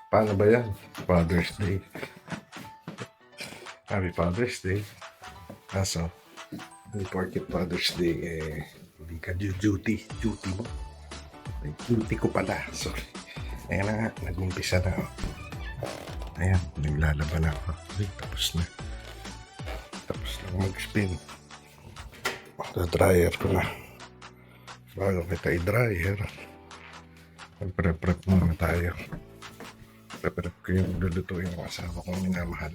Paano ba yan? Father's Day. Happy Father's Day. Kaso, hindi porket Father's Day, hindi ka duty. Duty mo. Ay, duty ko pala. Sorry. Ayan na nga, nag-umpisa na ako. Ayan, naglalaban na ako. Ay, tapos na. Tapos na mag-spin. Dryer ko na. Bago kita i-dryer, mag-prep muna tayo. Prep ko yung lulutuin ng asawa kong minamahal.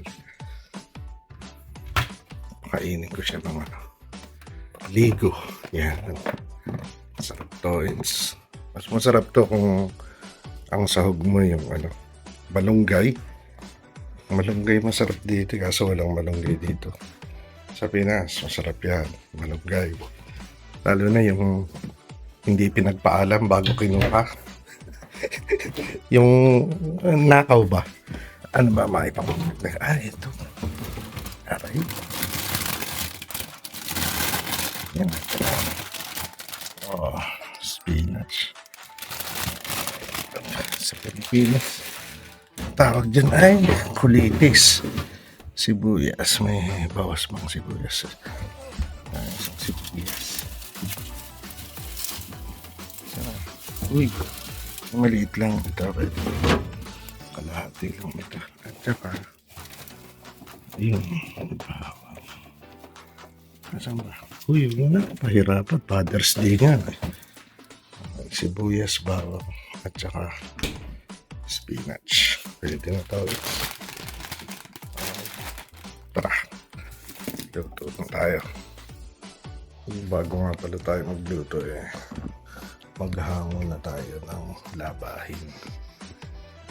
Kainin ko siya ng ligo. Yan. Sarap to. Mas masarap to kung ang sahog mo yung malunggay. Malunggay masarap dito kaso walang malunggay dito. Sa Pinas, masarap yan. Malunggay. Lalo na yung hindi pinagpaalam bago kinuha. Yung nakaw ba? Ano ba maipapagpag? Ito. Aray. Yan. Oh, spinach. Sa Pilipinas, tawag dyan ay kulitis. Sibuyas. May bawas mang sibuyas. Sibuyas. Uy, maliit lang ito. Kalahati lang ito. At saka, yun. Bawang. Asan ba? Uy, yun na. Pahirapan. Father's Day nga. Sibuyas, bawang. At saka, spinach. Pwede na ito. Tara. Luto na tayo. Bago nga pala tayo magluto maghango na tayo ng labahin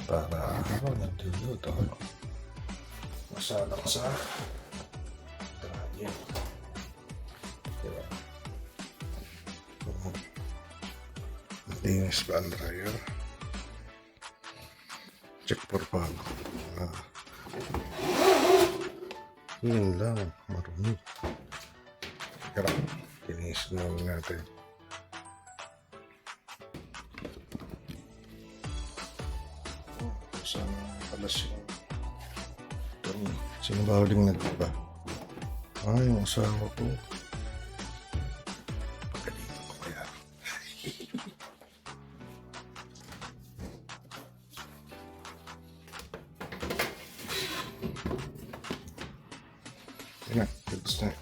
para nagluluto masalang sa dryer. Diba? Linis pa ang dryer. Check for palo. Yun lang, marumi. Kaya, linis na natin. Sana palas yung sino ba huling nagba? Yung asawa ko. Pagkalito ko kaya. Yan na, tapos na.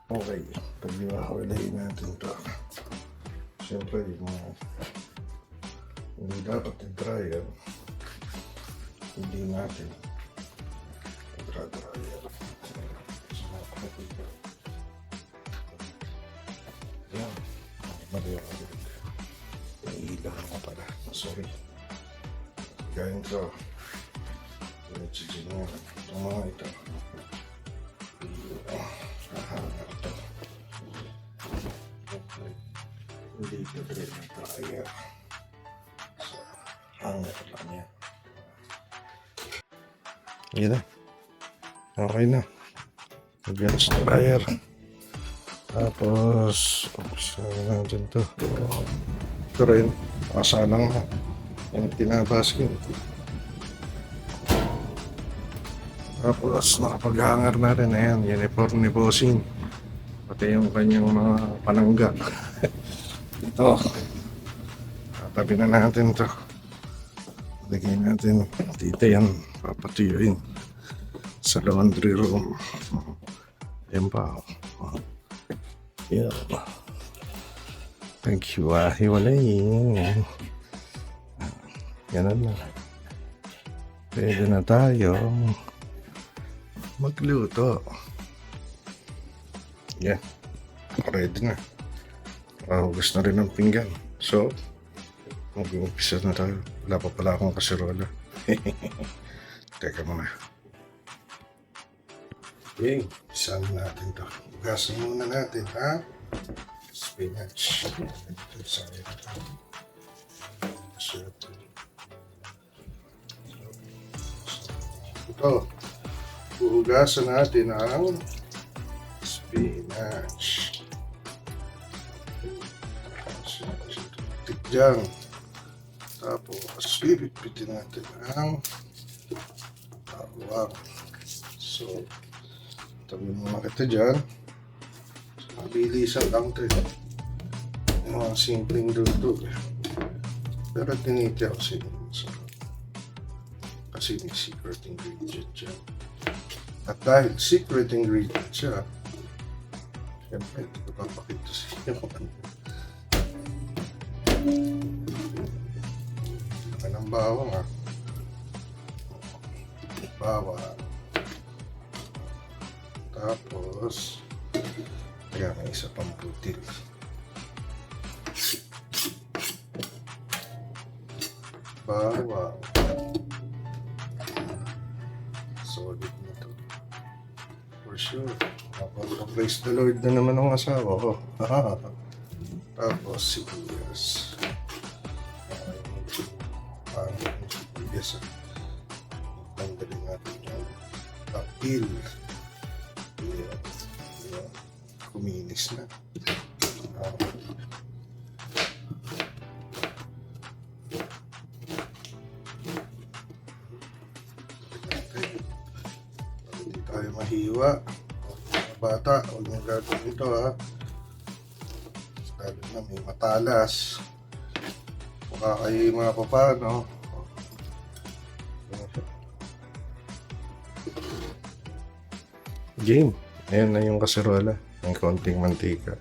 Okay, pag-iwahilayin natin ito. Siyempre, hindi dapat i-dryer. Hindi natin i-dryer. Yan, maliwanag. May ilaw nga pala. Sorry. Gaya ito. Diretso nyo. Itong mga ito. Ito. Hindi ito dryer. Hangat lang yan. Yan na. Okay na. Lagyan sa dryer. Tapos, saan natin ito? Ito rin. Makasalang na. Yung tinabaskin. Tapos, nakapag-hanger na rin. Ayan, uniform ni Bossing. Pati yung kanyang mga panangga. Ito. Tatabi na natin ito. Lagyan natin dito yan, papatuyuin sa laundry room. Yan pa. Yan. Thank you. Hiwalayin. Yan na. Pwede na tayo magluto. Yan. Ready na. Hugas na rin ang pinggan. So, mag-umpisa na tayo. Wala pa pala akong kasirola. Teka muna. Okay, isang natin ito. Ugasan muna natin, ha? Spinach. Ito. Ugasan natin ang spinach. Tikjang. Tapos, Tapos bibit-bitin natin ang bawang. So, tabi muna kita dyan. Mabilisan lang ito. Yung mga simpleng luto. Pero tinitya ko sila. Kasi may secret ingredient siya. At dahil secret ingredient siya, siyempre, ito ko papakita sa inyo. Laki ng bawang ha. Bawang. Tapos, kaya may isa pang putil. Bawang. Solid na to. For sure. Praise the Lord na naman ang asawa ko. Tapos sibuyas. Sibuyas. Tanggalin natin yung tapil. Kuminis na. Hindi tayo mahiwa. Mga bata, huwag nang gagawin ito ha. Lalo na may matalas. Mukha kayo yung mga papano. Game. Ayan na yung kaserola. May konting mantika.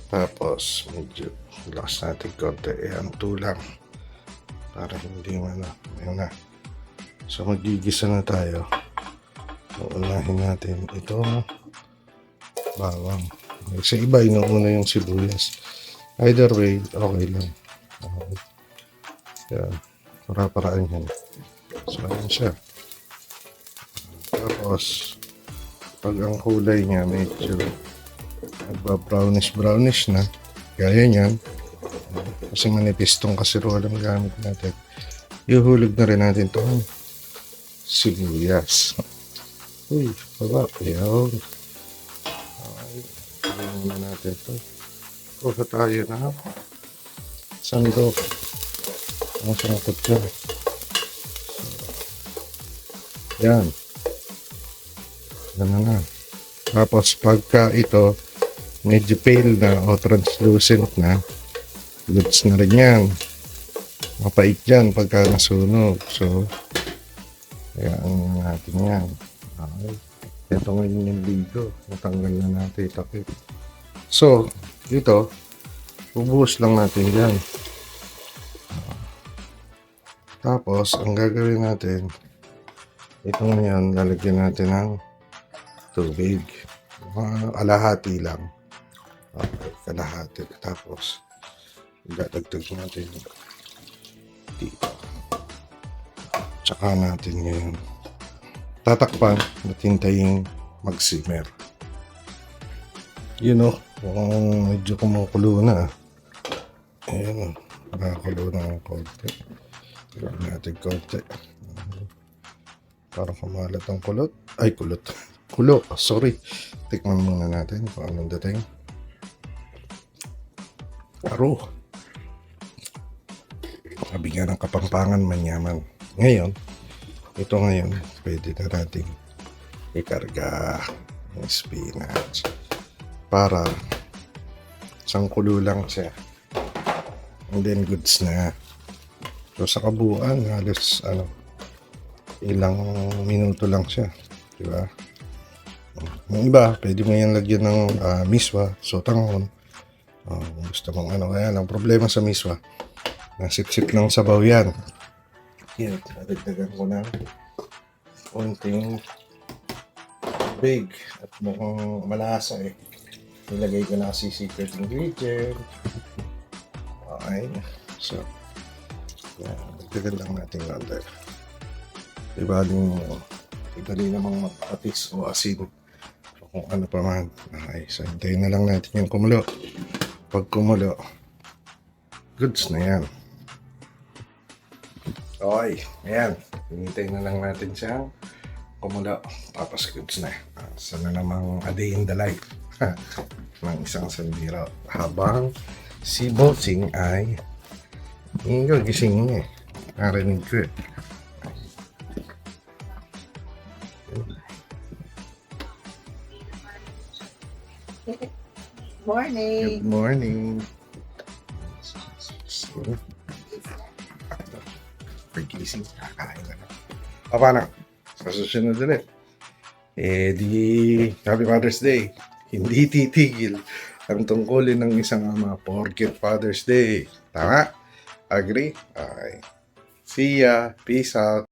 Tapos, medyo lakas natin konti. Ayan, tulang. Para hindi ano. Ayan na. So, magigisa na tayo. Uunahin natin ito. Bawang. Sa iba, inuuna yung sibuyas. Either way, okay lang. Ayan. Para-paraan yan. So, ayan siya. Tapos, pag ang kulay niya medyo nagba-brownish na, gaya niyan, kasi manipis tong kasirola ang gamit natin, ihulog na rin natin itong sibuyas. Uy, baba, yaw. Okay, tulungan na natin ito. Kuha tayo na sandok. Ang sangkot na. Yan. Ganun na. Tapos pagka ito medyo pale na o translucent na, goods na rin yan. Mapait yan pagka nasunog. So, kaya natin yan. Okay. Ito ngayon yung ligo. Natanggal na natin takip. So, dito, ubuhos lang natin yan. Tapos, ang gagawin natin, ito ngayon, lalagyan natin ng tubig. Kalahati lang. Okay, kalahati. Tapos, dadagdag natin dito. Tsaka natin ngayon tatakpan at hintayin mag-simmer. You know, kung medyo kumukulo na. Ayan, nakakulo na ng konti. Gawin natin konti. Para kumalat ang kulot. Ay, kulot. Kulo, sorry. Tikman muna natin kung anong dating. Aro. Kabigyan ng Kapampangan, manyaman. Ngayon, ito ngayon, pwede na natin ikarga ng spinach. Para isang kulo lang siya. And then goods na. So sa kabuuan, halos ilang minuto lang siya. Diba? Yung iba, pwede mo yan lagyan ng miswa, sotanghon. Kung gusto mong kaya ang problema sa miswa, nasip-sip ng sabaw yan. Yan, nadagdagan ko ng konting big at mukhang malasa eh. Nilagay ko na kasi secret ingredient. Okay. So, yan, dagdagan lang natin natin. Ibali namang magpatis o asin. Kung ano pa man. Okay, so hintayin na lang natin yung kumulo. Pag kumulo, goods na yan. Okay, ayan. Hintayin na lang natin siyang kumulo. Tapos goods na. Sana namang a day in the life ng isang sandiro. Habang si Bossing ay gising niya eh. Narinig ko eh. Morning. Good morning. Pagising, kakain na lang. O paano? Sa susunod ulit. Di Happy Father's Day. Hindi titigil ang tungkulin ng isang ama porket Father's Day. Tama? Agree? Okay. See ya. Peace out.